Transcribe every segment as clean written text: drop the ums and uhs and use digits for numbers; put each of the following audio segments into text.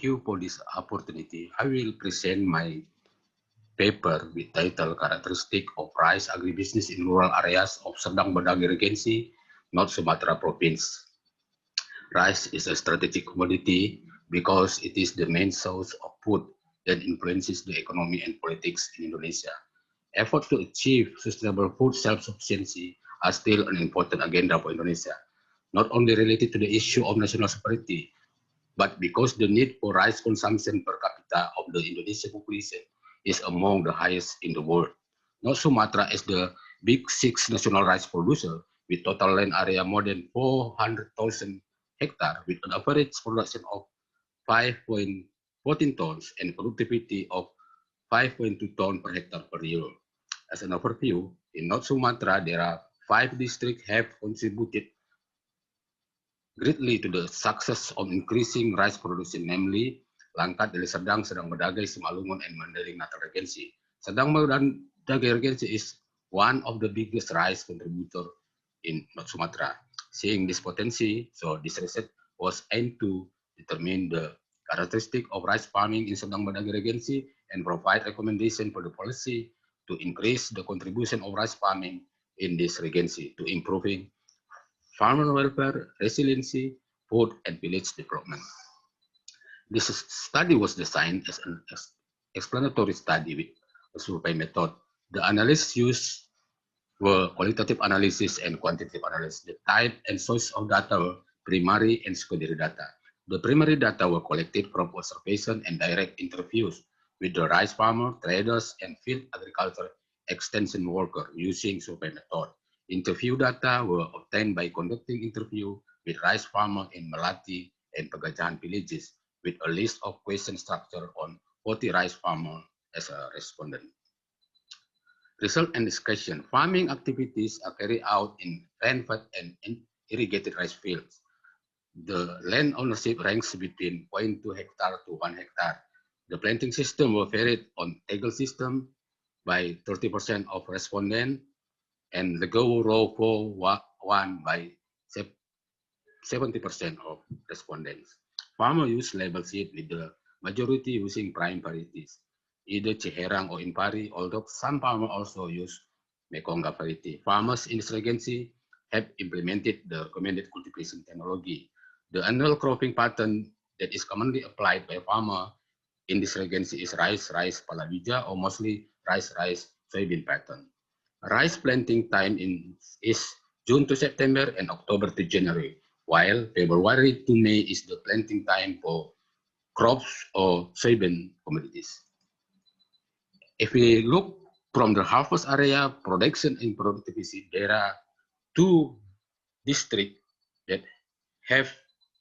Thank you for this opportunity. I will present my paper with title Characteristic of Rice Agribusiness in Rural Areas of Serdang Bedagai Regency, North Sumatra Province. Rice is a strategic commodity because it is the main source of food that influences the economy and politics in Indonesia. Efforts to achieve sustainable food self-sufficiency are still an important agenda for Indonesia, not only related to the issue of national security, but because the need for rice consumption per capita of the Indonesian population is among the highest in the world. North Sumatra is the big six national rice producer with total land area more than 400,000 hectares with an average production of 5.14 tons and productivity of 5.2 tons per hectare per year. As an overview, in North Sumatra, there are 5 districts have contributed greatly to the success of increasing rice production, namely Langkat, Deli Serdang, Serdang Bedagai, Simalungun, and Mandailing Natal Regency. Serdang Bedagai Regency is one of the biggest rice contributor in North Sumatra. Seeing this potential, so this research was aimed to determine the characteristic of rice farming in Serdang Bedagai Regency and provide recommendation for the policy to increase the contribution of rice farming in this regency to improving farmer welfare, resiliency, food, and village development. This study was designed as an explanatory study with a survey method. The analysis used were qualitative analysis and quantitative analysis. The type and source of data were primary and secondary data. The primary data were collected from observation and direct interviews with the rice farmer, traders, and field agriculture extension worker using survey method. Interview data were obtained by conducting interview with rice farmer in Melati and Pegajahan villages with a list of question structure on 40 rice farmer as a respondent. Result and discussion. Farming activities are carried out in rain-fed and irrigated rice fields. The land ownership ranks between 0.2 hectare to 1 hectare. The planting system was varied on Tegel system by 30% of respondents and Legowo row 4-1 by 70% of respondents. Farmers use label seed with the majority using prime varieties, either Ciherang or Impari, although some farmers also use Mekonga variety. Farmers in this regency have implemented the recommended cultivation technology. The annual cropping pattern that is commonly applied by farmers in this regency is rice, palawija, or mostly rice, soybean pattern. Rice planting time is June to September and October to January, while February to May is the planting time for crops or soybean commodities. If we look from the harvest area, production and productivity, there are 2 districts that have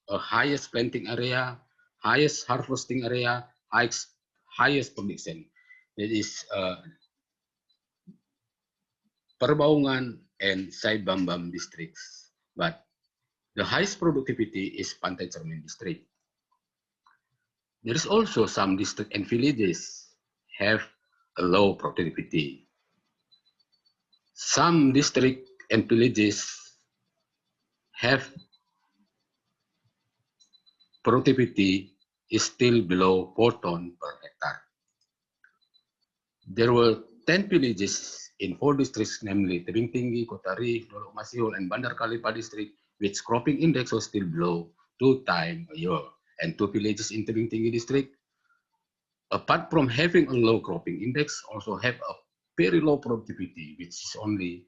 a highest planting area, highest harvesting area, highest production. That is Perbaungan and Saibambam districts, but the highest productivity is Pantai Cermin district. There is also some districts and villages have a low productivity. Some districts and villages have productivity is still below 4 tons per hectare. There were 10 villages in 4 districts, namely Tebing Tinggi, Kotari, Dolok Masihul, and Bandar Kalipa district, which cropping index was still below 2 times a year. And 2 villages in Tebing Tinggi district, apart from having a low cropping index, also have a very low productivity, which is only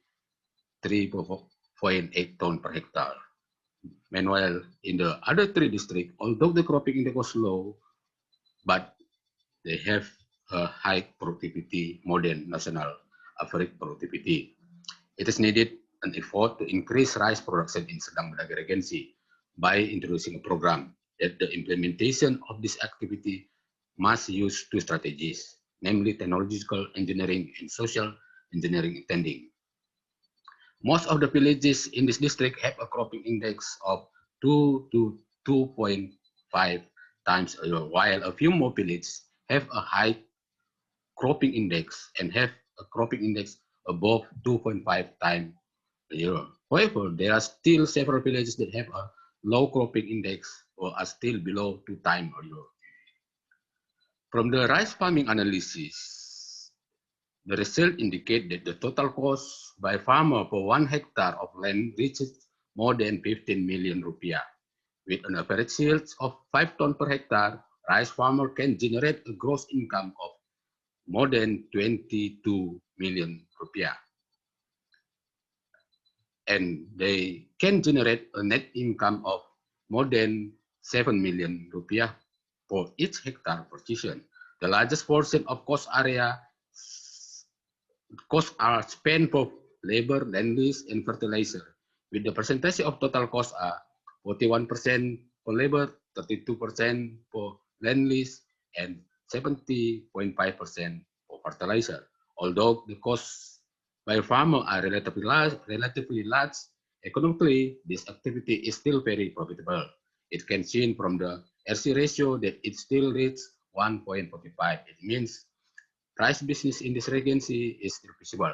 3.8 tons per hectare. Meanwhile, in the other 3 districts, although the cropping index was low, but they have a high productivity, more than national average productivity. It is needed an effort to increase rice production in Serdang Bedagai Regency by introducing a program that the implementation of this activity must use 2 strategies, namely technological engineering and social engineering intending. Most of the villages in this district have a cropping index of 2 to 2.5 times a year, while a few more villages have a high cropping index and have a cropping index above 2.5 times a year. However, there are still several villages that have a low cropping index or are still below 2 times a year. From the rice farming analysis, the result indicate that the total cost by farmer per 1 hectare of land reaches more than 15 million rupiah. With an average yield of 5 ton per hectare, rice farmer can generate a gross income of more than 22 million rupiah. And they can generate a net income of more than 7 million rupiah for each hectare production. The largest portion of costs are spent for labor, land lease, and fertilizer, with the percentage of total costs are 41% for labor, 32% for land lease, and 70.5% for fertilizer. Although the costs by farmer are relatively large, economically, this activity is still very profitable. It can seen from the RC ratio that it still reaches 1.45. It means rice business in this regency is still feasible.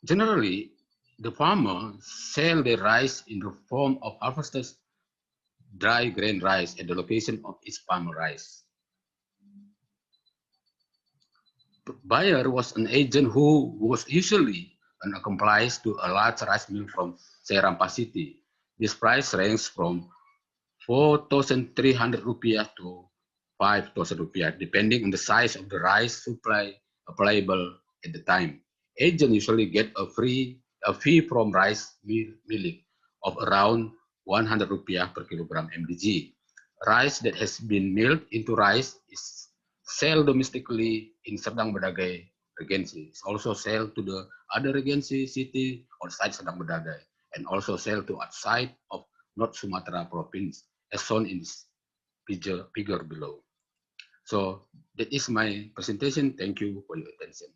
Generally, the farmer sell their rice in the form of harvested dry grain rice at the location of each farmer rice. Buyer was an agent who was usually an accomplice to a large rice mill from Serampa City. This price ranges from 4,300 rupiah to 5,000 rupiah, depending on the size of the rice supply available at the time. Agent usually get a fee from rice milling of around 100 rupiah per kilogram MDG. Rice that has been milled into rice is sold domestically in Serdang Bedagai Regency. It's also sold to the other Regency city outside Serdang Bedagai, and also sold to outside of North Sumatra province, as shown in this figure below. So that is my presentation. Thank you for your attention.